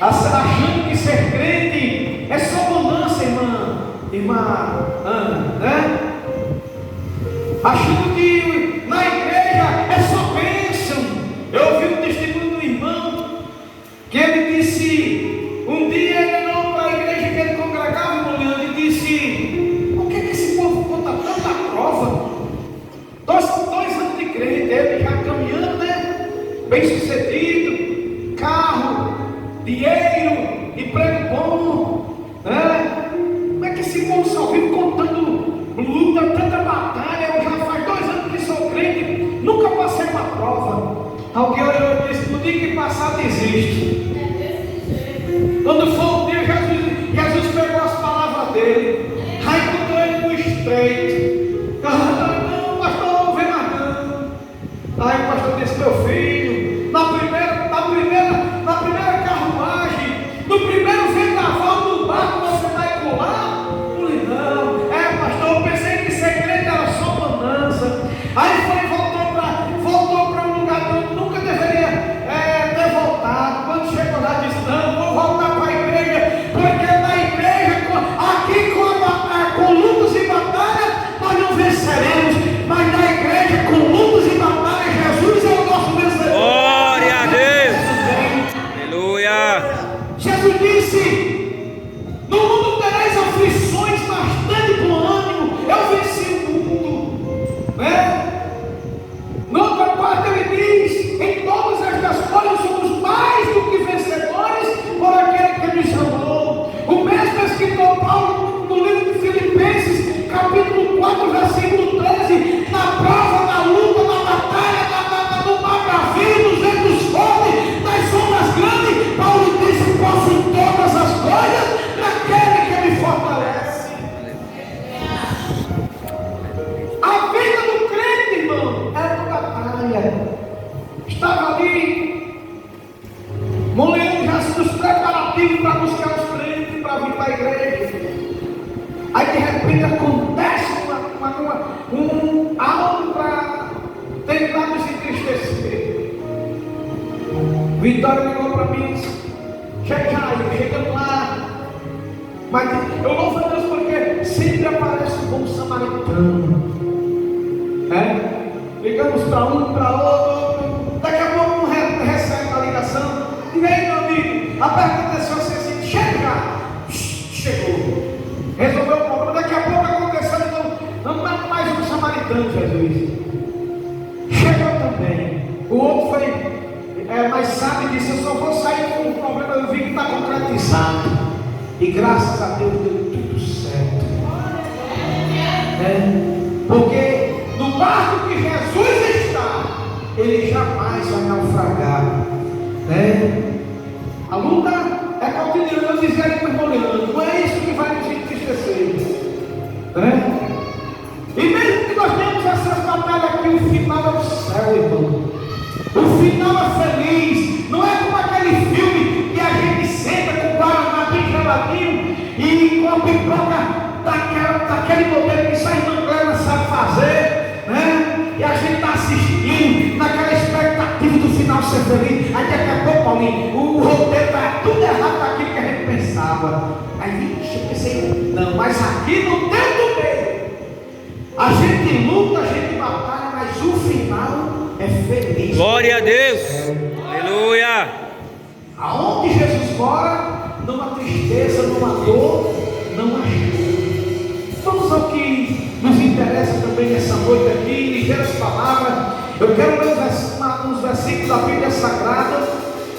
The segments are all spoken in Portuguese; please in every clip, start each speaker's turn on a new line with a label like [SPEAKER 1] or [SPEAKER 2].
[SPEAKER 1] achando que ser crente é só bonança, irmã Ana, né? Achando que na igreja é só bênção. Eu ouvi um testemunho do irmão que ele disse, um dia ele não para a igreja que ele congregava, e disse, por que esse povo conta tanta prova? Dois anos de crente, ele já caminhando, né? Bem sucedido, carro, dinheiro, emprego bom, né? Como é que esse povo só vive contando luta, tanta batalha? Eu já faz 2 anos que sou crente, nunca passei uma prova. Alguém olhou e disse, no dia que passar desiste. Quando for um dia, Jesus pegou as palavras dele, aí botou ele no estreito. Não, pastor, não vem mais não. Aí o pastor disse, meu filho, na primeira carruagem, no primeiro vendaval do barco, você vai pular? Eu falei, não, pastor, eu pensei que ser crente era só bonança. Aí voltou para um lugar que eu nunca deveria ter voltado. Quando chegou lá, disse, não, vou voltar para a igreja, porque na igreja, aqui com lutas e batalhas, nós não venceremos, mas na igreja, com lutas e batalhas, Jesus é o nosso vencedor.
[SPEAKER 2] Glória a Deus! Aleluia!
[SPEAKER 1] Jesus disse, no mundo tereis aflições, mas tende bom ânimo, eu venci o mundo, né? Noutra parte ele diz, em todas estas coisas somos mais do que vencedores por aquele que nos amou. O mesmo escritor Paulo, no livro de Filipenses, capítulo 4, versículo 13, na prova, na luta, na batalha, no mar bravio, nos ventos fortes, nas sombras grandes, Paulo diz, posso em todas as coisas naquele que me fortalece. A vida do crente, irmão, é uma batalha. Estava ali, moleque, já nos preparativos para buscar os crentes, para vir para a igreja. Aí de repente acontece algo para tentar nos entristecer. Vitória ligou para mim, chegando lá. Mas eu louvo a Deus porque sempre aparece um bom samaritano. Ligamos para um, para outro. Daqui a pouco um recebe a ligação. E aí, meu amigo, a pergunta aconteceu assim, chegou. Resolveu o problema. Daqui a pouco aconteceu de novo. Não mais um samaritano, Jesus. Chegou também. O outro foi mais sábio e disse, eu só vou sair com o problema, eu vi que está concretizado. E graças a Deus deu tudo certo. Porque no barco que Jesus está, ele jamais vai naufragar. A luta é cotidiana, eu dizia ali para o irmão, não é isso que vai nos entristecer. E mesmo que nós tenhamos essas batalhas aqui, o final é o céu, irmão. O final é feliz. Não é como aquele filme que a gente senta com o guaraná bem geladinho e com a pipoca daquele modelo que só a irmã Clara sabe fazer, né? E a gente está assistindo naquela expectativa do final ser feliz. Aí daqui a pouco, Paulinho, o roteiro está tudo errado daquilo que a gente pensava. Aí, vixe, eu pensei, não, mas aqui não tem do meio. A gente luta, a gente batalha, mas o final é feliz.
[SPEAKER 2] Glória a Deus! Aleluia!
[SPEAKER 1] Aonde Jesus mora, não há tristeza, não há dor, não há choro. Vamos ao que nos interessa também nessa noite aqui, ligeiras palavras. Eu quero ler uns versículos da Bíblia Sagrada,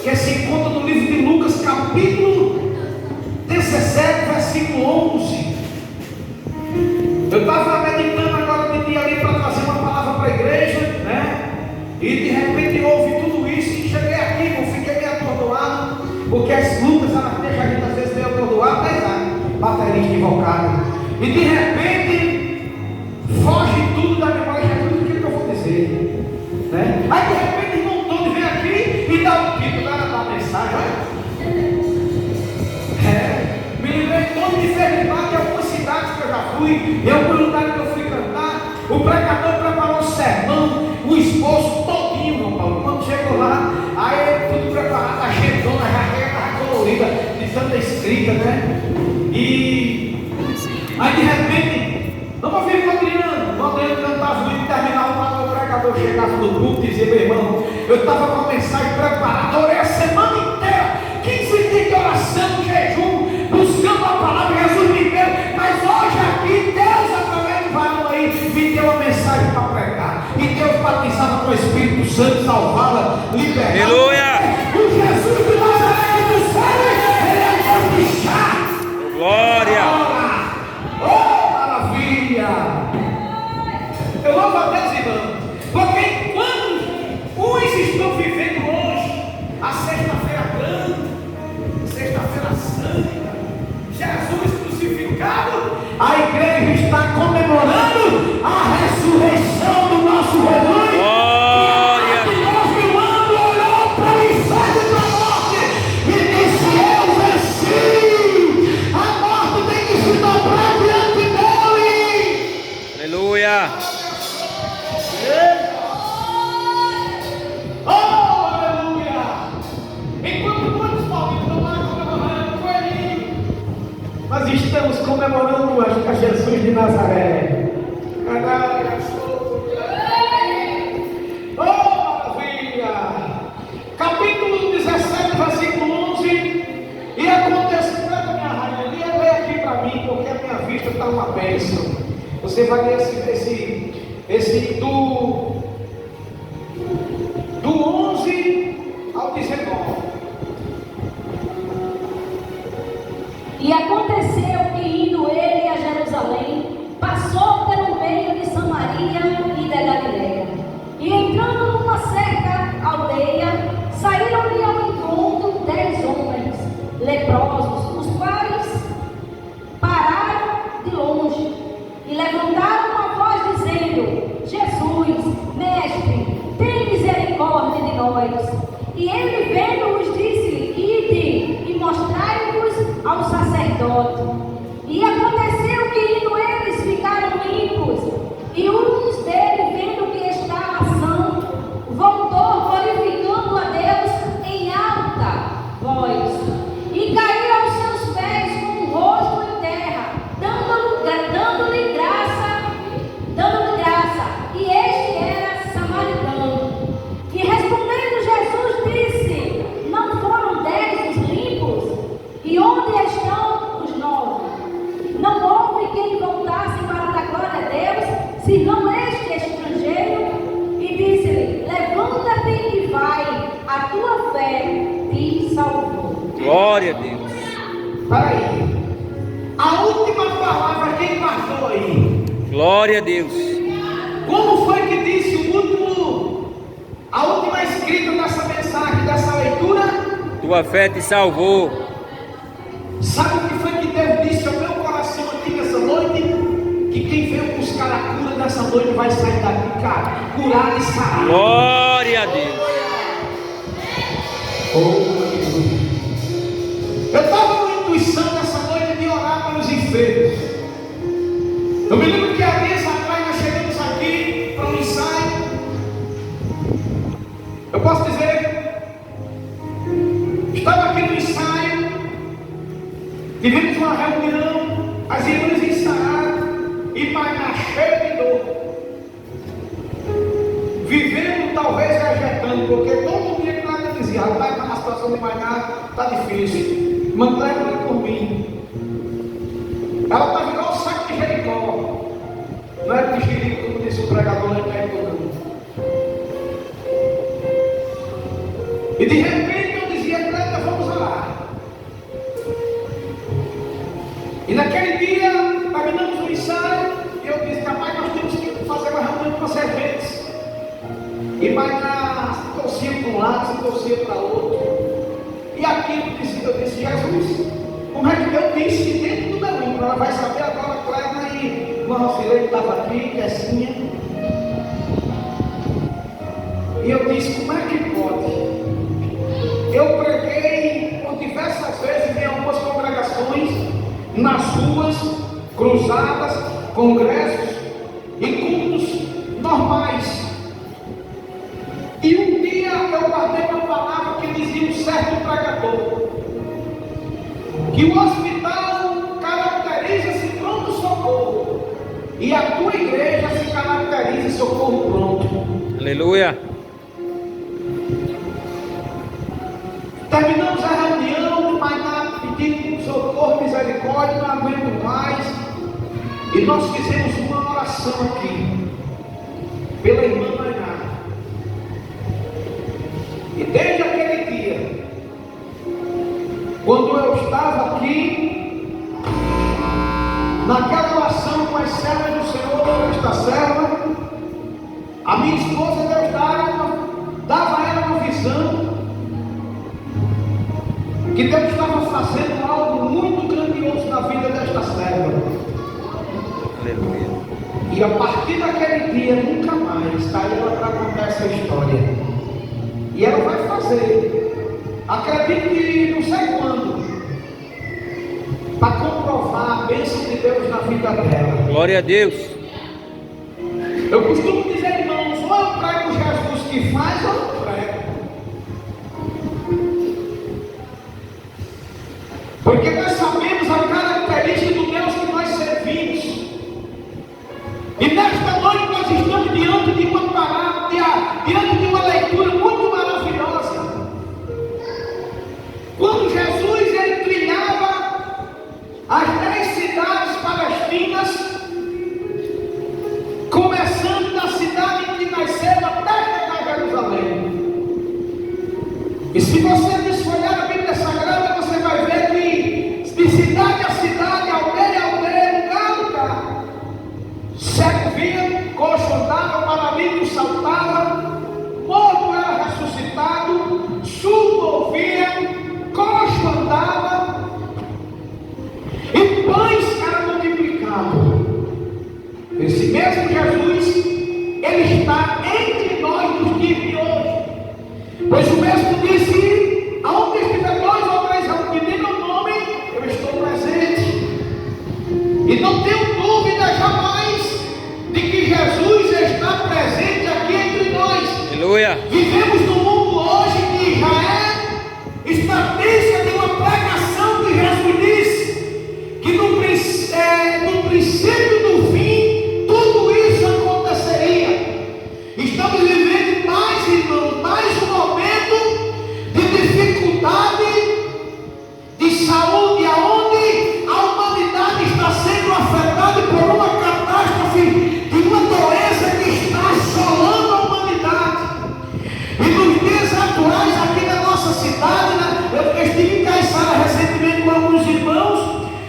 [SPEAKER 1] que se encontra no livro de Lucas, capítulo 17, versículo 11. Eu estava meditando agora de dia ali para trazer uma palavra para a igreja, né? E de repente eu ouvi tudo isso e cheguei aqui, não fiquei meio atordoado, porque as lutas elas deixam a gente às vezes meio atordoado, baterista invocado. E de repente foge tudo da memória de Jesus, o que eu vou dizer, né? Aí de repente o irmão todo vem aqui e dá um título da mensagem, olha. Me lembrei todo de Fernando, de algumas cidades que eu já fui, em algum lugar que eu fui cantar, o pregador preparou um sermão, o esforço todinho, irmão Paulo. Quando chegou lá, aí tudo preparado, a agendona já colorida, escrita, né? E aí de repente, vamos ouvir o Adriano cantava muito, terminava quando o pregador chegasse no culto e dizia: meu irmão, eu estava com a mensagem preparada, orei a semana inteira, 15 dias de oração, jejum, buscando a palavra, Jesus me deu, mas hoje aqui Deus, através do varão aí, me deu uma mensagem para pregar, e Deus batizava com o Espírito Santo, salvava, liberava.
[SPEAKER 2] Aleluia!
[SPEAKER 1] O Jesus de Nazaré do céu, ele é Deus de chá.
[SPEAKER 2] Glória!
[SPEAKER 1] Oh, maravilha! Eu louvo a Deus, irmão, porque enquanto uns estão vivendo hoje a sexta-feira grande, sexta-feira santa, Jesus crucificado, a igreja está comemorando a ressurreição do nosso rebanho.
[SPEAKER 2] Glória!
[SPEAKER 1] E nós filmando olhou para o inferno e para a morte e disse: eu venci. A morte tem que se dobrar diante dele.
[SPEAKER 2] Aleluia!
[SPEAKER 1] Oh, aleluia! Enquanto muitos paulistas estão lá comemorando o coelhinho, nós estamos comemorando a Jesus de Nazaré. Oh, maravilha! Capítulo 17, versículo 11. E aconteceu, pega minha rainha, lê aqui para mim, porque a minha vista está uma bênção. Você vai ler esse do 11 ao 19.
[SPEAKER 3] E aconteceu que, indo ele a Jerusalém, passou pelo meio de Samaria e da Galileia. E entrando numa certa aldeia, saíram-lhe ao encontro 10 homens leprosos, os quais pararam de longe e levantaram uma voz dizendo: Jesus, mestre, tem misericórdia de nós. E ele, vendo-os, disse: ide e mostrai-vos ao sacerdote. E aconteceu que, indo eles, ficaram limpos. E uns deles, vendo que estava são, voltou glorificando a Deus em alta voz, e caiu aos seus pés com o rosto em terra, dando-lhe graça. E este era samaritano. E respondendo Jesus disse: não foram 10 os limpos? E onde estão os 9? Não houve quem voltasse para dar glória a Deus, senão este estrangeiro. E disse-lhe: levanta-te e vai, a tua fé te salvou.
[SPEAKER 2] Glória a Deus!
[SPEAKER 1] Para aí, a última palavra, quem passou aí?
[SPEAKER 2] Glória a Deus!
[SPEAKER 1] Como foi que disse a última escrita dessa mensagem, dessa leitura?
[SPEAKER 2] Tua fé te salvou.
[SPEAKER 1] Sabe o que foi que Deus disse ao meu coração aqui nessa noite? Que quem veio buscar a cura nessa noite vai sair daqui, cara, curado e sarado.
[SPEAKER 2] Glória a Deus!
[SPEAKER 1] Eu estava com a intuição nessa noite de orar pelos enfermos. Eu me lembro que há dias atrás nós chegamos aqui para um ensaio. Eu posso dizer, estava aqui no ensaio, tivemos uma reunião, as irmãs ensaiaram, e Maina cheia de dor, vivendo talvez vegetando, porque todo dia que ela dizia: rapaz, a situação de Maina está difícil, manda ela por mim. Ela estava igual o saco de Jericó, não era de Jerico, como disse o pregador lá em Jericó. E de repente eu dizia: Clélia, vamos orar. E naquele dia, terminamos o ensaio, e eu disse: rapaz, nós temos que fazer uma reunião com as serventes. E Maina se torcia para um lado, se torcia para outro. E aquilo eu disse: Jesus, como é que eu disse dentro do meu livro? Ela vai saber agora, Clélia, e o Rocileiro estava aqui, Tessinha. E eu disse: como é que pode? Eu preguei por diversas vezes em algumas congregações, nas ruas, cruzadas, congressos e cultos normais. E um dia eu guardei uma palavra que dizia um certo pregador: que o hospital caracteriza-se pronto-socorro e a tua igreja se caracteriza em socorro pronto.
[SPEAKER 2] Aleluia.
[SPEAKER 1] Terminamos a reunião, mas nada, pedindo socorro, misericórdia, não aguento mais. E nós fizemos uma oração aqui, pela irmã Mainá. E desde aquele dia, quando eu estava aqui, naquela oração com as servas do Senhor, esta serva, a minha esposa, Deus dava a ela uma visão, que Deus estava fazendo algo muito grandioso na vida desta serva.
[SPEAKER 2] Aleluia.
[SPEAKER 1] E a partir daquele dia, nunca mais está ela para contar essa história. E ela vai fazer, acredito que não sei quando, para comprovar a bênção de Deus na vida dela.
[SPEAKER 2] Glória a Deus.
[SPEAKER 1] Eu costumo dizer, irmãos, ou eu prego Jesus que faz, ou eu não prego. Porque nós sabemos a característica do Deus que nós servimos. E nesta noite nós estamos diante de uma palavra, diante de uma leitura muito maravilhosa. Quando Jesus ele trilhava as 10 cidades palestinas, começando da cidade em que nasceu até chegar a Jerusalém. E se você desfolhar a Bíblia Sagrada, você vai ver que de cidade a cidade, aldeia a aldeia, lugar a lugar, cego via, coxo andava, paralítico saltava, morto era ressuscitado, surdo ouvia, coxo andava, e pães era multiplicado. Esse mesmo Jesus, ele está entre nós nos dias de hoje. Pois o mesmo disse: aonde estiver 2 ou 3 reunidos em meu nome, eu estou presente. E não tenho dúvida jamais de que Jesus está presente aqui entre nós.
[SPEAKER 2] Aleluia.
[SPEAKER 1] Vivemos num mundo hoje que já é estratégia de uma pregação que Jesus disse que no princípio do fim tudo isso aconteceria. Estamos vivendo mais, irmãos, mais um momento de dificuldade, de saúde, aonde a humanidade está sendo afetada por uma catástrofe, de uma doença que está assolando a humanidade. E nos dias atuais, aqui na nossa cidade, eu estive em Caiçara recentemente com alguns irmãos,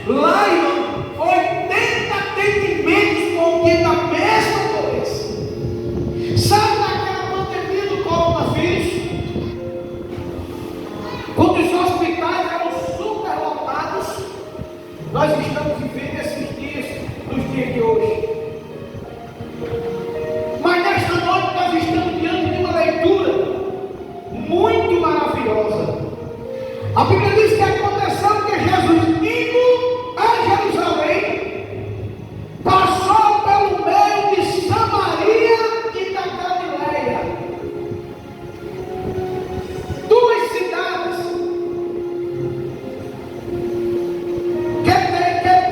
[SPEAKER 1] lá, irmão, 80 atendimentos com a mesma doença. Sabe daquela pandemia do coronavírus? Quando os hospitais eram superlotados, nós estamos vivendo esses dias, nos dias de hoje. Mas nesta noite nós estamos diante de uma leitura muito maravilhosa. A Bíblia diz que aconteceu que Jesus, indo a Jerusalém, passou pelo meio de Samaria e da Galileia. 2 cidades que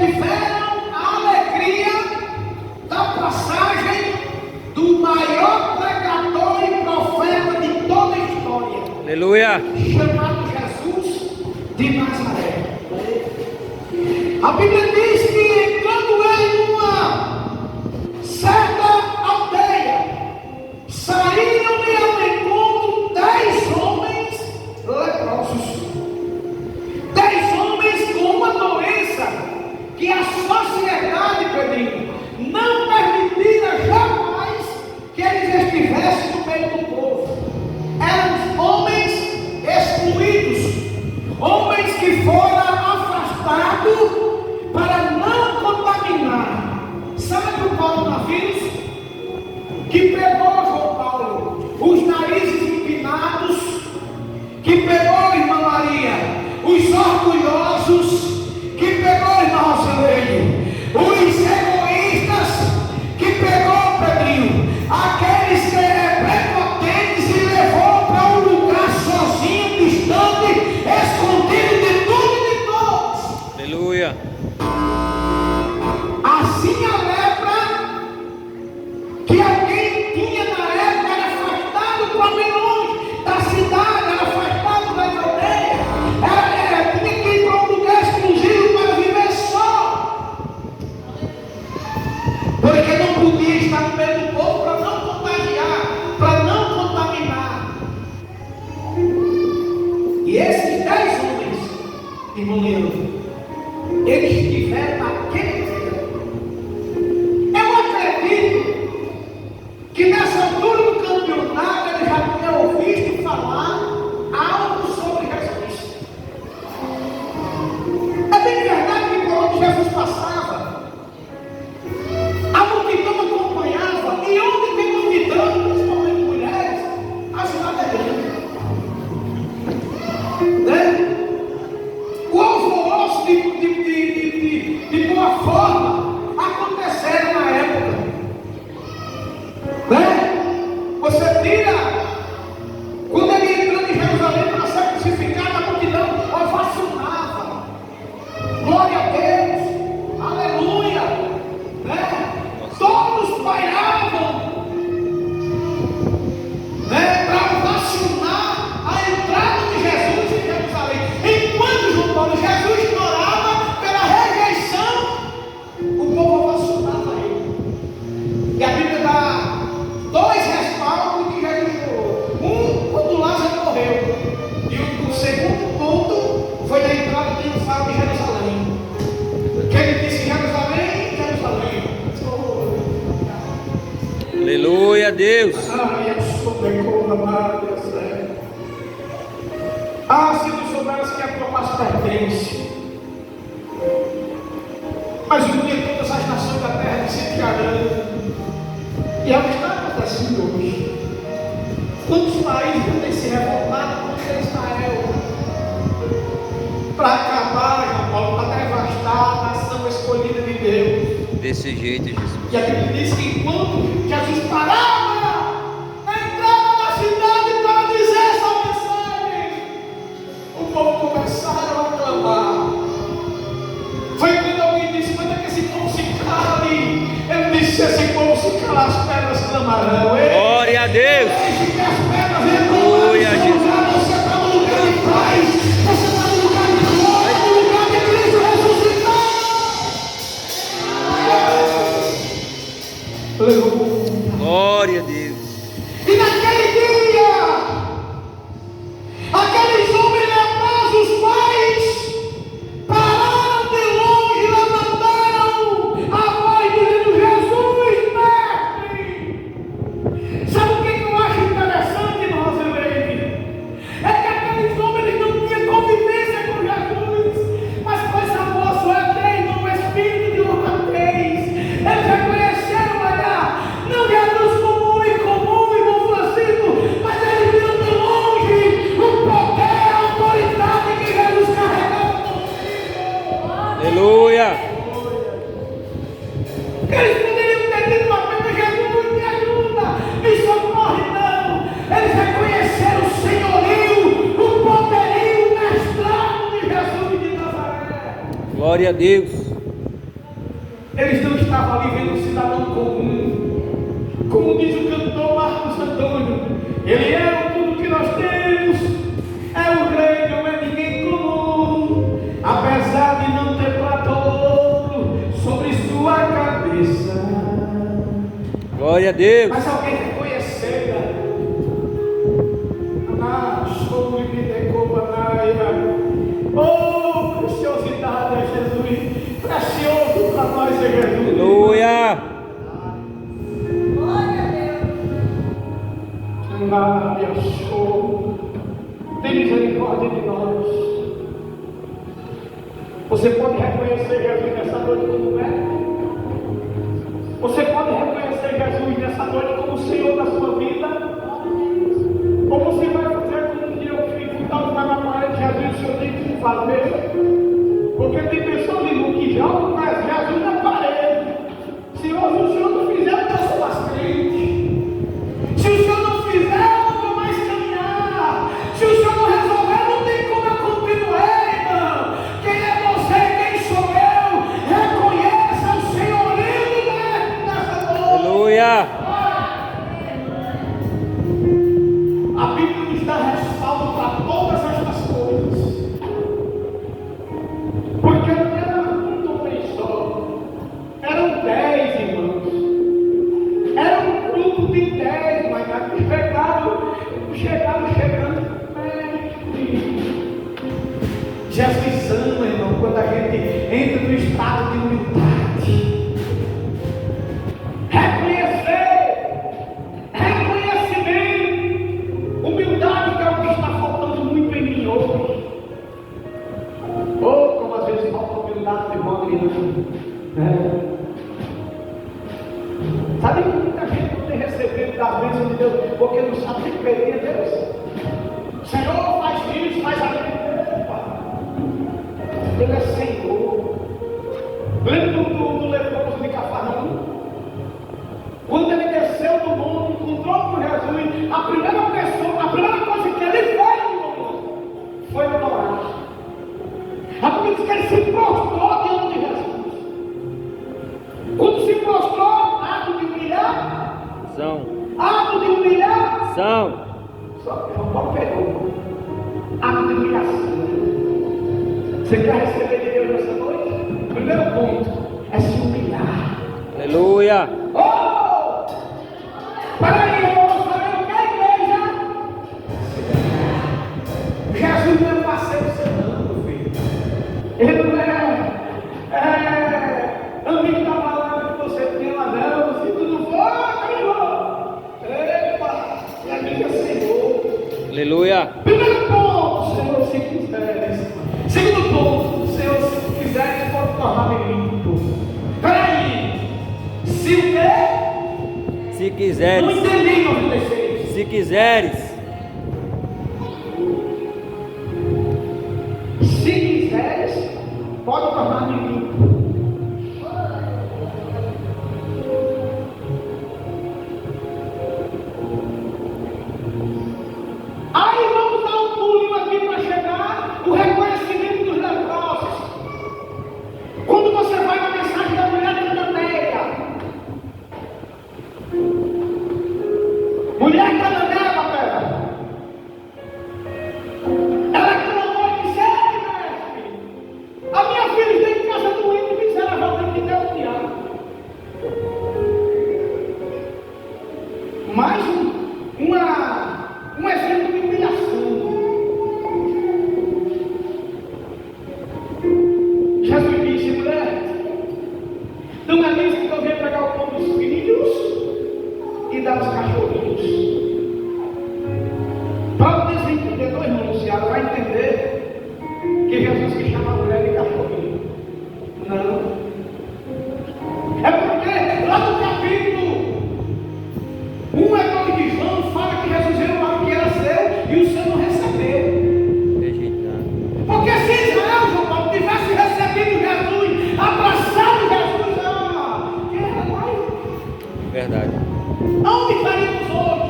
[SPEAKER 1] tiveram a alegria da passagem do maior pregador e profeta de toda a história,
[SPEAKER 2] Aleluia.
[SPEAKER 1] chamado Jesus de Nazaré. A Bíblia diz que entrando ele numa certa aldeia, saíram-lhe ao encontro 10 homens leprosos. 10 homens com uma doença que a sociedade, Pedrinho, não permitira jamais que eles estivessem no meio do povo. Eram homens excluídos, homens que foram afastados para não contaminar. Sabe o coronavírus? Que pegou, João Paulo, os narizes empinados, que pegou, irmã Maria, os orgulhosos, que pegou, irmã Roseleiro, os egoístas, que pegou, Pedrinho, aqueles que prepotentes e levou para um lugar sozinho, distante, escondido de tudo e de todos. E esses 10 homens, irmão Leandro, eles tiveram aquele dia. Eu acredito que nessa altura do campeonato ele já tinha ouvido falar algo sobre Jesus. É bem verdade que por onde Jesus passava, a multidão acompanhava, e onde tem multidão, principalmente mulheres, a cidade é grande. Né? O alvoroço de boa forma aconteceram na época. Né? Você tira, quando ele entrou em Jerusalém para ser crucificado, a multidão ovacionava. Glória a Deus, aleluia. Né? Todos pairavam, né? Para ovacionar a entrada de Jesus em Jerusalém. Enquanto João Paulo, Jesus chorava pela rejeição, o povo ovacionava ele. E a Bíblia dá 2 respaldos que Jesus chorou. Um, quando Lázaro morreu. E o segundo ponto foi na entrada triunfal de Jerusalém. Que ele disse: Jerusalém, Jerusalém.
[SPEAKER 2] Aleluia, Deus.
[SPEAKER 1] Ah, se tu soubesse que a tua paz pertence. Mas um dia todas as nações da terra se encarando. E é o que está acontecendo hoje. Quantos países têm se revoltado contra Israel para acabar, para devastar a nação escolhida de Deus?
[SPEAKER 2] Desse jeito, Jesus.
[SPEAKER 1] E a Bíblia diz que enquanto Jesus parava, entrava na cidade para dizer essa mensagem, o povo começaram a clamar. Foi quando alguém disse: manda que esse povo se cale. Ele disse: se esse povo se calar, as pedras clamarão.
[SPEAKER 2] Glória a Deus.
[SPEAKER 1] Aleluia, Jesus. Você está no lugar de paz, você está no lugar de glória, no lugar de Cristo ressuscitado. Aleluia.
[SPEAKER 2] Glória a Deus.
[SPEAKER 1] E naquele dia, aqueles homens leprosos pais pararam de longe, levantaram a voz dizendo: Jesus, mestre. Sabe o que eu acho interessante, irmãos e leite? É que aqueles homens não tinham convivência com Jesus, mas coisa boa só é ter no espírito de honradez. Eles reconheceram, olha, não Jesus como um homem comum, irmão Francisco, mas eles viram de longe o poder, a autoridade que Jesus carregava consigo.
[SPEAKER 2] Aleluia.
[SPEAKER 1] Eles poderiam ter dito apenas: Jesus, me ajuda, me socorre. Não, eles reconheceram o senhorio, o poderio, o mestrado de Jesus de Nazaré.
[SPEAKER 2] Glória a Deus.
[SPEAKER 1] Eles não estavam ali vendo um cidadão comum, como diz o cantor Marcos Antônio: ele é o tudo que nós temos, é o rei, não é ninguém comum, apesar de não ter prata ou ouro sobre sua cabeça.
[SPEAKER 2] Glória a Deus.
[SPEAKER 1] Mas alguém reconhecera. Oh, preciosidade é Jesus, precioso para nós é Jesus.
[SPEAKER 2] Aleluia.
[SPEAKER 3] Glória a Deus.
[SPEAKER 1] Tem misericórdia de nós. Você pode reconhecer Jesus nessa noite como médico? Você pode reconhecer Jesus nessa noite como o Senhor da sua vida? Ou você vai fazer como que eu fiz, então vai na parede de Jesus, o Senhor tem que fazer? Porque tem pessoas que jogam mais Jesus na parede. Senhor, se o Senhor não fizer, eu não sou mais crente. Se o Senhor não fizer, eu não vou mais caminhar. Se o Senhor não resolver, não tem como eu continuar, irmão. Quem é você? Quem sou eu? Reconheça o senhorio nessa noite.
[SPEAKER 2] Aleluia.
[SPEAKER 1] A Bíblia nos dá respaldo para todas estas coisas. Porque não era um homem só. Eram 10 irmãos. Jesus ama, irmão, quando a gente entra no estado de humildade. Reconhecimento. Humildade que é o que está faltando muito em mim hoje. Ou como às vezes falta humildade de modo nenhum. Sabe que muita gente não tem recebido das bênçãos de Deus porque não sabe que pedir a Deus. Senhor, faz isso, faz aquilo. Ele é Senhor. Lembra do leproso de Cafarnaum? Quando ele desceu do monte, encontrou com Jesus, a primeira coisa que ele fez foi adorar. A Bíblia diz que ele se prostrou diante de Jesus. Quando se prostrou, ato de humilhar. Ato de humilhação. Só que não pode pegar. Ato de humilhação. Você quer receber de Deus nessa noite? Primeiro ponto é se humilhar.
[SPEAKER 2] Aleluia.
[SPEAKER 1] Oh! Peraí, eu vou saber o que é igreja. Jesus não é parceiro seu não, meu filho. Ele não é amigo da palavra que você tem lá não. Se tu não for, acabou. Epa, e a Bíblia é Senhor.
[SPEAKER 2] Aleluia.
[SPEAKER 1] Primeiro ponto, Senhor, se quiseres. Segundo ponto, Senhor, se quiseres, pode tornar-me limpo. Peraí. Se o quê?
[SPEAKER 2] Se quiseres.
[SPEAKER 1] Não entendi, 96.
[SPEAKER 2] Se quiseres.
[SPEAKER 1] Se quiseres, pode tornar-me limpo. Aí vamos dar um pulinho aqui para chegar o reconhecimento dos leprosos. Quando você vai na mensagem da mulher cananeia, mulher cananeia, ela clamou e disse: ei, mestre, a minha filha está em casa doente, miseravelmente endemoniada. Mais um exemplo de humilhação. Jesus disse: mulher, não é nisso que eu venho pegar o pão dos filhos e dar aos cachorrinhos. Para o desentendedor, irmão Luciano, vai entender que Jesus quis chamar a mulher de cachorrinho. Não. É porque lá no capítulo 1 de João fala que Jesus veio para o que era seu e o seu não recebeu. Porque se Israel, João Paulo, tivesse recebido Jesus, abraçado Jesus, que era mais?
[SPEAKER 2] Verdade.
[SPEAKER 1] Aonde estaríamos hoje?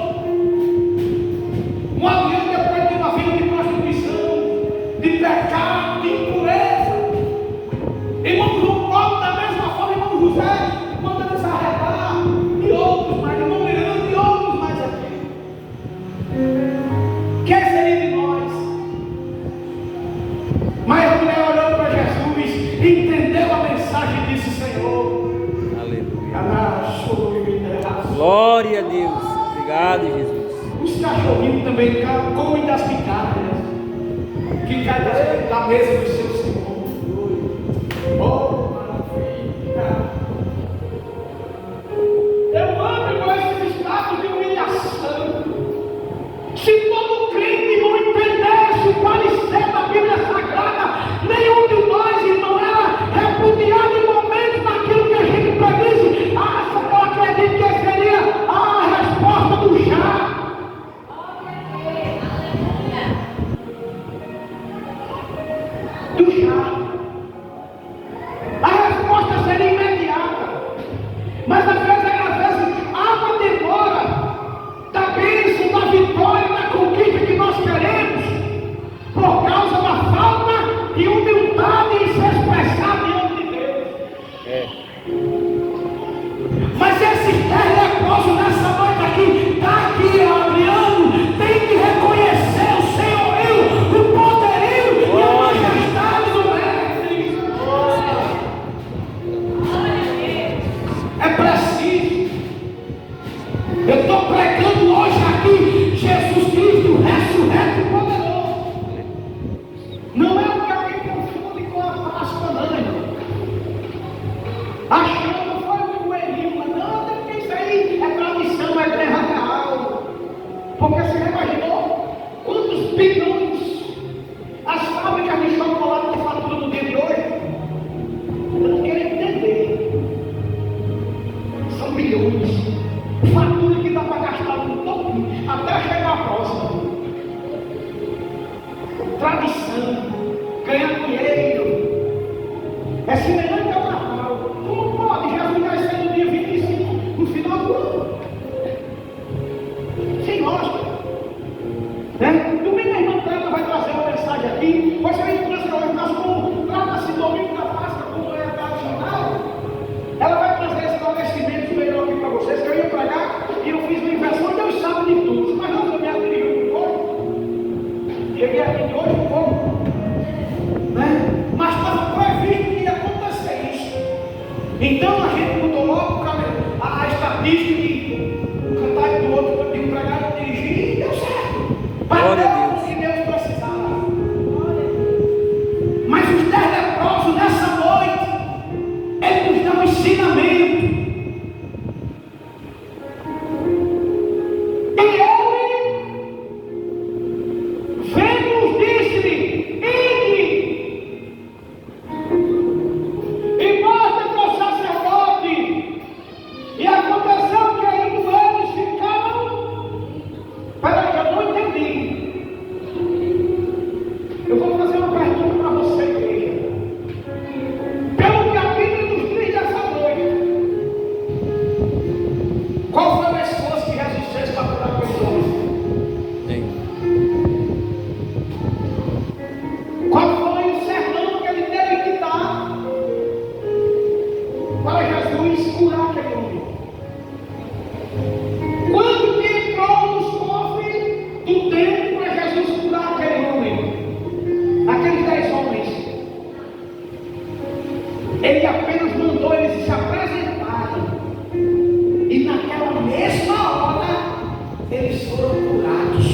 [SPEAKER 1] Um avião depois de uma vida de prostituição, de pecado, de impureza. Irmão João Paulo, da mesma forma, irmão José, manda desarregar, e outros mais, irmão Miranda, e outros mais aqui. Quem seria de nós? Mas a mulher olhou para Jesus, entendeu a mensagem e disse: Senhor,
[SPEAKER 2] Aleluia.
[SPEAKER 1] glória.
[SPEAKER 2] Glória a Deus. Obrigado, Jesus.
[SPEAKER 1] Os cachorrinhos também comem das migalhas que caem da mesa do seu Senhor. Oh, maravilha. Eu amo com esses estados de humilhação. Se todo crente não entendesse o parecer da Bíblia Sagrada, nenhum de nós, irmão, era repudiado em momentos naquilo que a gente predisse. Eu acredito que seria a resposta do chá. tradição, ganhar dinheiro. É semelhante ao Natal. Como pode Jesus nascer no dia 25, no final do ano? Sem lógica. Né? Domingo a irmã Tata vai trazer uma mensagem aqui. Você vai trazer hoje, mas como trata-se domingo da Páscoa, como é tradicional, ela vai trazer esse conhecimento melhor aqui para vocês, que eu ia pregar e eu fiz uma inversão, Deus sabe de tudo. Mas não me atribuiu com como. Cheguei aqui de hoje como. Né? Mas estava previsto que ia acontecer isso. Então a gente mudou logo a estatística de um cantar do outro, de um pregar e dirigir, e deu certo.
[SPEAKER 2] Glória a
[SPEAKER 1] Deus. Que Deus precisava. Mas os 10 leprosos nessa noite, Ele nos dá um ensinamento. E Ele, vendo-os, disse-lhe: ide e mostra para o sacerdote. E aconteceu que indo eles ficaram. Peraí, eu não entendi. Eu vou fazer uma pergunta para você, igreja. Pelo que a Bíblia nos diz dessa noite, qual foi o esforço que Jesus fez para curar pessoas? Qual foi o sermão que ele teve que dar para Jesus curar aquele homem? Quando que entrou nos cofres do templo para Jesus curar aquele homem? Aqueles 10 homens. Ele apenas mandou eles se apresentarem. E naquela mesma hora, eles foram curados.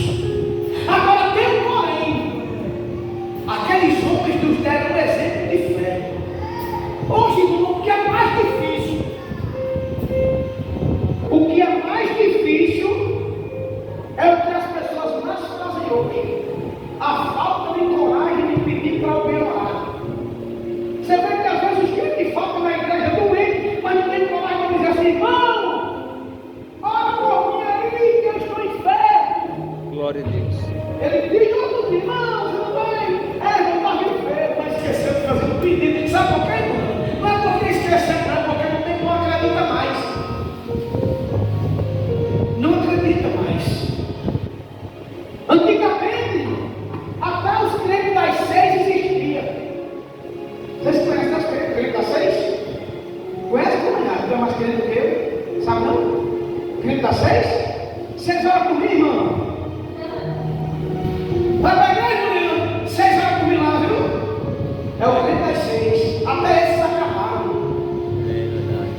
[SPEAKER 1] Agora tem um porém. Aqueles homens nos deram um exemplo de fé. Hoje, irmão, o que é mais difícil? O que é mais difícil é o que as pessoas mais fazem hoje. A falta de coragem de pedir para alguém orar. Você vê que às vezes os crentes faltam na igreja doente, mas não tem coragem de dizer assim: irmão, ora por mim aí, que eu estou em fé.
[SPEAKER 2] Glória a Deus.
[SPEAKER 1] Ele diz: outros irmãos, você não vai. Não estava em fé, mas esqueceu de fazer um pedido. Sabe por quê, irmão? Não é porque esqueceu, não, é porque não acredita mais. Não acredita mais. Antigamente, até os crentes das 6 existiam. Vocês conhecem os crentes das 6? Conhece como é? Tem mais crente do que eu? Sabe não? Crente das 6? 6 horas por mim, irmão. Vai pra igreja, menino. 6 horas por mim lá, viu? É o crente das 6. Até esses acabaram.
[SPEAKER 2] É verdade.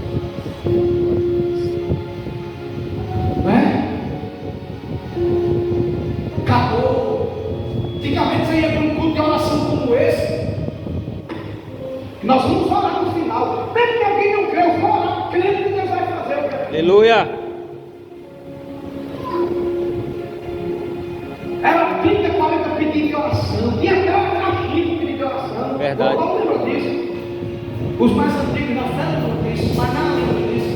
[SPEAKER 1] Não é? Acabou. Antigamente você ia para um culto de oração como esse. Nós vamos orar no final. Mesmo que alguém não crê, eu vou orar, crendo que Deus vai fazer o que é.
[SPEAKER 2] Aleluia.
[SPEAKER 1] Era 30, 40 pedidos de oração. E até uma caixinha de pedido de oração.
[SPEAKER 2] Verdade.
[SPEAKER 1] Eu não lembro disso. Os mais antigos da fé lembram disso, mas não lembram disso.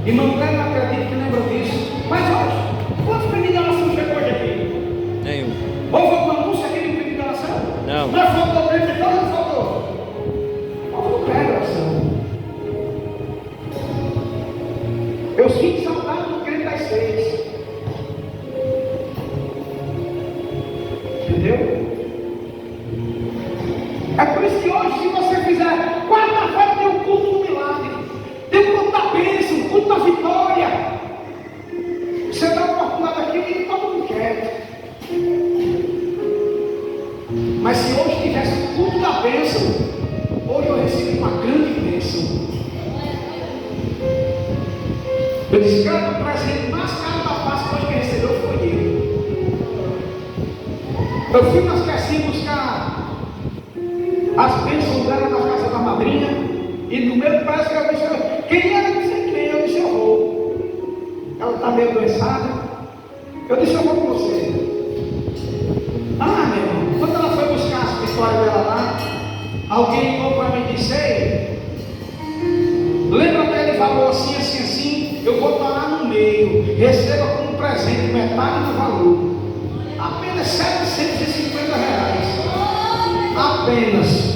[SPEAKER 1] Irmão, eu não acredito que lembram disso. Mas hoje, quantos pedidos de oração chegou hoje aqui?
[SPEAKER 2] Nenhum.
[SPEAKER 1] Houve algum anúncio aqui de pedido de oração?
[SPEAKER 2] Não.
[SPEAKER 1] Não faltou crente, então não faltou. Faltou pé de oração. Eu sinto saudade do crente das 6. Entendeu? É por isso que hoje, se você fizer, quarta-feira tem um culto do milagre, tem um culto da bênção, um culto da vitória. Você dá uma oportunidade aqui e todo mundo quer. Mas se hoje tivesse um culto da bênção, hoje eu recebi uma grande bênção. Eu disse: cara, o presente mais caro da Páscoa hoje que recebeu foi eu. Eu fui nas caixinhas buscar as bênçãos dela na casa da madrinha, e no meio parece que ela disse: quem era? Não sei quem. Eu disse: eu vou. Ela está meio adoençada. Eu disse: eu vou com você. Ah, meu irmão, quando ela foi buscar as vitórias dela lá, alguém ligou para mim e disse: ei, lembra que ele falou assim, assim, assim? Eu vou parar no meio, receba como presente metade do valor, apenas R$750. apenas.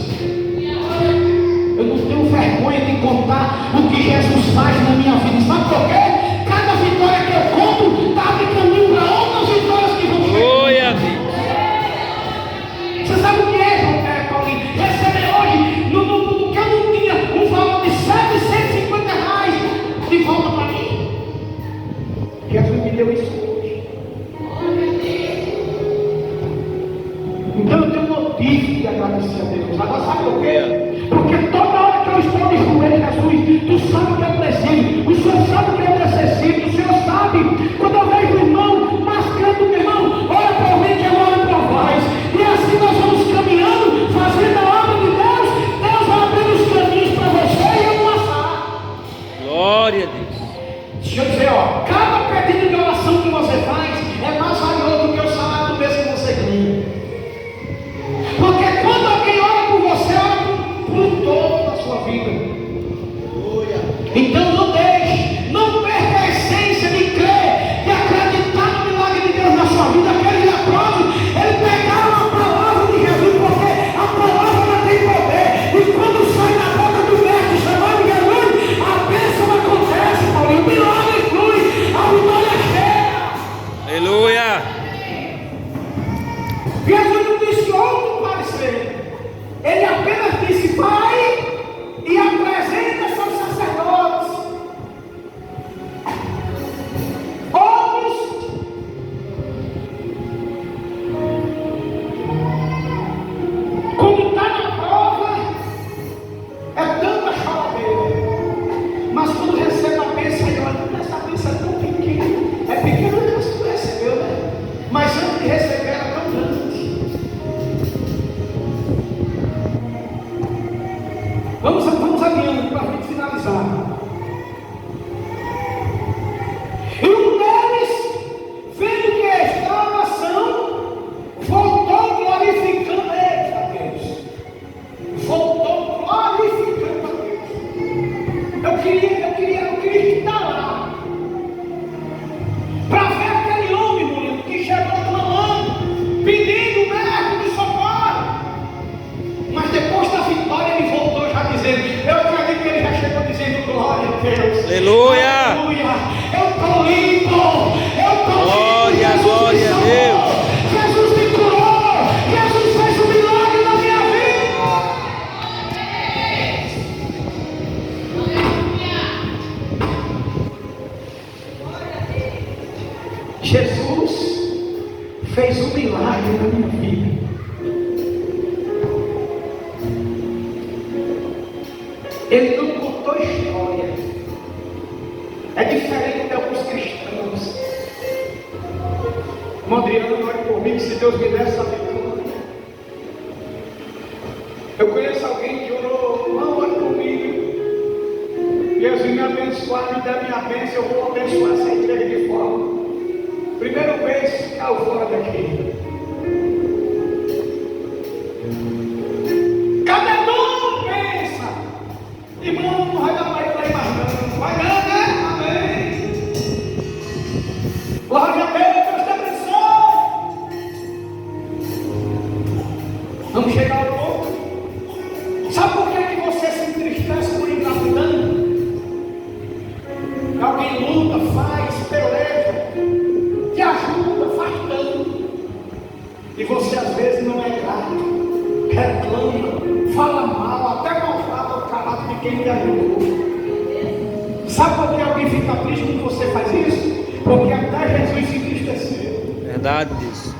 [SPEAKER 1] Eu não tenho vergonha de contar o que Jesus faz na minha vida. Sabe por quê? Cada vitória que eu conto está de caminho para outras vitórias que vão chegar.
[SPEAKER 2] Glória a Deus.
[SPEAKER 1] Você sabe o que é, Paulinho? Receber hoje, no que eu não tinha, um valor de R$750 de volta para mim. Jesus me deu isso hoje. Então eu tenho motivo de agradecer a Deus. Agora sabe por quê? Porque toda hora que eu estou de joelho, Jesus, tu sabe que eu preciso, o Senhor sabe que eu necessito, o Senhor sabe. Quando eu vejo o irmão mascando, meu irmão, ora por mim que eu oro por vós. E assim nós vamos caminhando, fazendo a obra de Deus. Deus vai abrir os caminhos para você e eu passar.
[SPEAKER 2] Glória a Deus.
[SPEAKER 1] Deixa eu dizer, ó, cada pedido de oração que você faz é mais valioso do que o salário do mês que você ganha. Porque quando alguém ora por você, ora por todo da sua vida. Então não deixe, não perca a essência de crer, de acreditar no milagre de Deus na sua vida. Aqueles leprosos, eles pegaram a palavra de Jesus, porque a palavra ela tem poder. E quando sai da boca do mestre chamando Jesus, a bênção acontece, Paulinho, o milagre flui, a vitória chega.
[SPEAKER 2] Aleluia.
[SPEAKER 1] Jesus não disse outro parecer, ele apenas disse: Pai, e apresenta seus sacerdotes. Outros quando está na prova é tanta choradeira, mas quando recebe a bênção, ele olha: essa bênção é tão pequena, é pequena que você recebeu, né? Mas antes de receber era tão grande. Vamos adiante para a gente finalizar. E um deles, vendo que estava ação, voltou glorificando a Deus. Voltou glorificando a Deus. Eu queria estar lá para ver aquele homem, Murilo, que chegou clamando, pedindo mestre de socorro. Mas depois da vitória ele voltou já dizendo: eu acredito que ele já chegou dizendo glória a Deus.
[SPEAKER 2] Aleluia.
[SPEAKER 1] Aleluia. Eu estou limpo. Eu estou
[SPEAKER 2] Glória,
[SPEAKER 1] limpo.
[SPEAKER 2] glória a Deus.
[SPEAKER 1] Jesus me curou. Jesus fez um milagre na minha vida. Jesus fez um milagre na minha vida. Ele não contou história. É diferente de alguns cristãos. Adriano, ore por mim, se Deus me der essa vitória. Eu conheço alguém que orou: não, ore comigo. Jesus me abençoar, me der minha bênção, eu vou abençoar essa igreja de fora. Primeiro vez, caiu fora daqui. Cada um pensa: irmão, não vai dar para ir mais não. Vai não, né? Amém. Glória a Deus, Deus te abençoe. Vamos chegar ao pouco. Sabe por que você se entristece por ingratidão? Alguém luta, faz, peleja, te ajuda, faz tanto, e você às vezes não é grato, reclama, fala mal, até maltrata o caráter de quem lhe ajudou. Sabe por que alguém fica triste quando você faz isso? Porque até Jesus se entristeceu.
[SPEAKER 2] Verdade disso.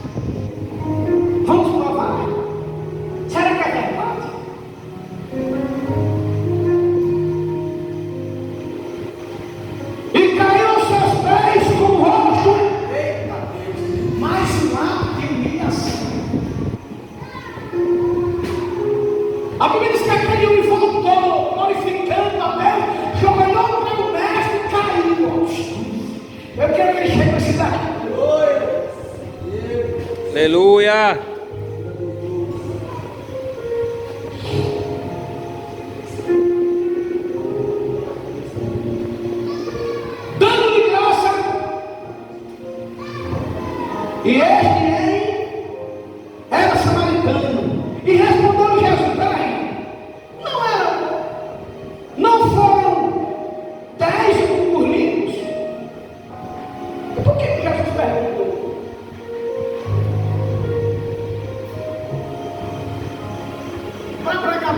[SPEAKER 1] Vamos provar. Será que é verdade? E caiu aos seus pés com o rosto. Eita Deus, mais um ato de humilhação. A Bíblia diz que aquele homem voltou, glorificando a Deus, jogou para o mestre e caiu. Eu quero que ele chegue na cidade.
[SPEAKER 2] Aleluia.
[SPEAKER 1] Dando-lhe graça. E este era samaritano. E respondeu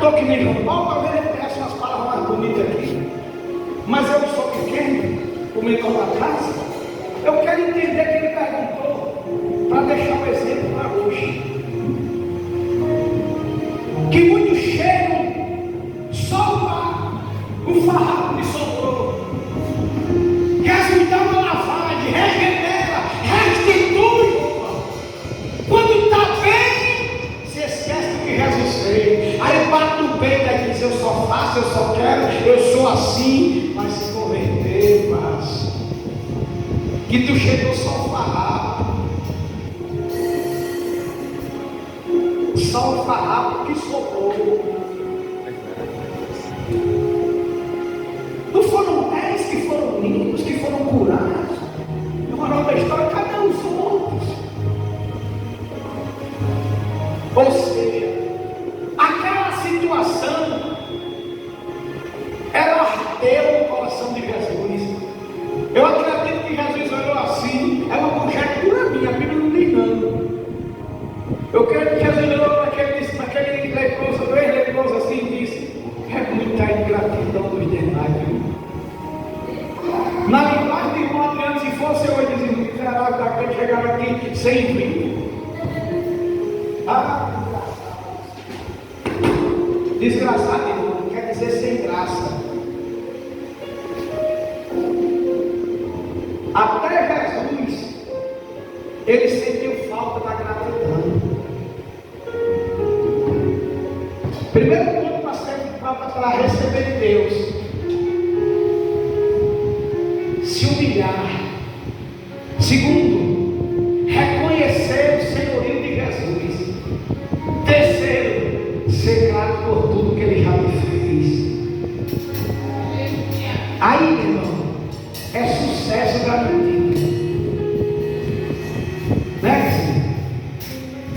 [SPEAKER 1] estou que nem João Paulo, talvez ele conhece umas palavras mais bonitas aqui. Mas eu sou pequeno, o mentor da casa. Eu quero entender que ele perguntou, para deixar o exemplo para hoje. Que muitos chegam só para o farrapo que sobrou. Jesus dá uma lavagem, regenera, restitui. Quando está bem, se esquece do que Jesus fez. Aí bate no peito e diz: eu só faço, eu só quero, eu sou assim. Mas se converter, mas que tu chegou só o farrapo. Só o farrapo que sobrou. Não foram 10 que foram limpos, que foram curados. No moral da história, cadê os outros? Ou seja, aquela situação ela ardeu no coração de Jesus. Eu acredito que Jesus olhou assim, é uma conjectura minha, a Bíblia não diz não. Eu creio que Jesus olhou para aquele leproso, dois leprosos assim e disse: é muita ingratidão dos demais, viu? Na linguagem de irmão Adriano, se fosse eu, eu dizia: miserável daquele chegar aqui sem vinho. Ah, desgraçado, irmão, quer dizer sem graça. Até Jesus, ele sentiu falta da gratidão. Primeiro ponto para receber de Deus: se humilhar. Segundo, reconhecer o senhorio de Jesus. Terceiro, ser grato por tudo que ele já me fez. Aí, meu irmão, é sucesso garantido. Né?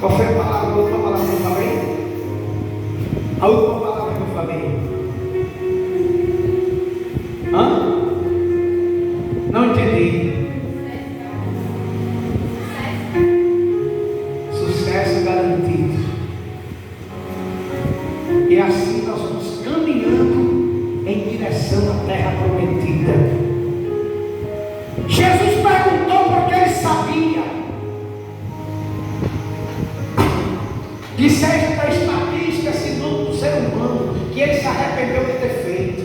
[SPEAKER 1] Qual foi a palavra? A última palavra que eu falei? A última palavra que eu falei. Hã? Não entendi. Sucesso garantido. E assim nós vamos caminhando em direção à terra prometida. Jesus perguntou porque ele sabia que seja da estatística, senão do ser humano, que ele se arrependeu de ter feito.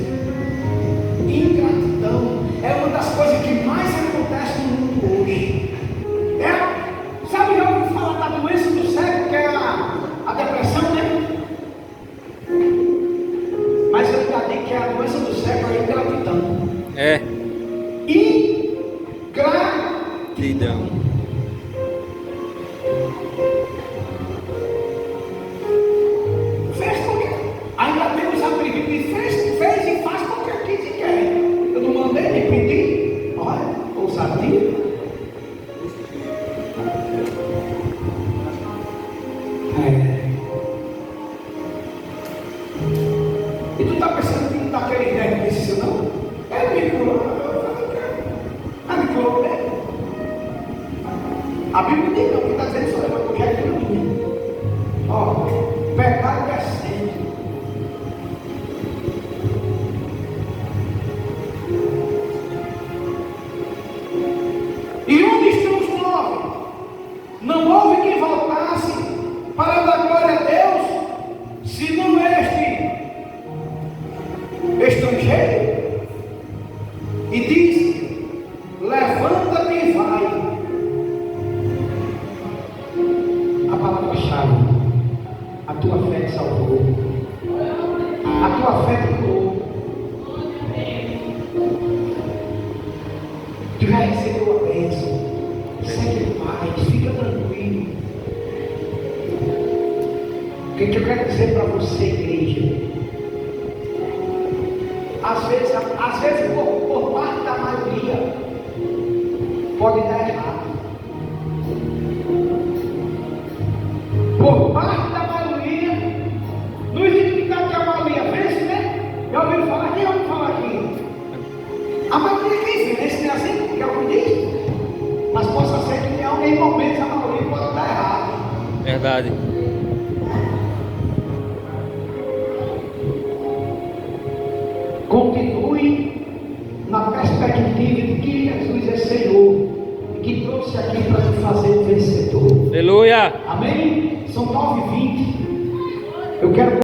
[SPEAKER 1] Ingratidão é uma das coisas que mais acontece no mundo hoje. Sabe, já ouviu falar da doença do século, que é a depressão, né? Mas eu já digo que a doença do século é a ingratidão.
[SPEAKER 2] É.
[SPEAKER 1] Ingratidão. Fez porque ainda temos a briga que fez e faz porque quis e quer. Eu não mandei nem pedir. Olha, ousadia. E tu está pensando que não está querendo ideia disso, não? Ele me curou. Me curou mesmo. A Bíblia diz não, que está dizendo só é uma conjectura minha. Ó, pecado é sempre. E onde estão os 9? Não houve quem voltasse para dar glória a Deus, senão este estrangeiro. E diz: levanta-te e vai. A palavra-chave: a tua fé te salvou, a tua fé te curou. Tu já recebeu a bênção. Segue em paz, fica tranquilo. O que eu quero dizer para você, igreja? Às vezes por parte da maioria pode dar errado. Por parte da maioria, não existe que a maioria vence, né? Já ouviram falar? Quem ouviu falar aqui? A maioria quem vence, não é assim que alguém diz? Mas possa ser que em algum momento a maioria pode dar errado.
[SPEAKER 2] Verdade.
[SPEAKER 1] 9h20. Eu quero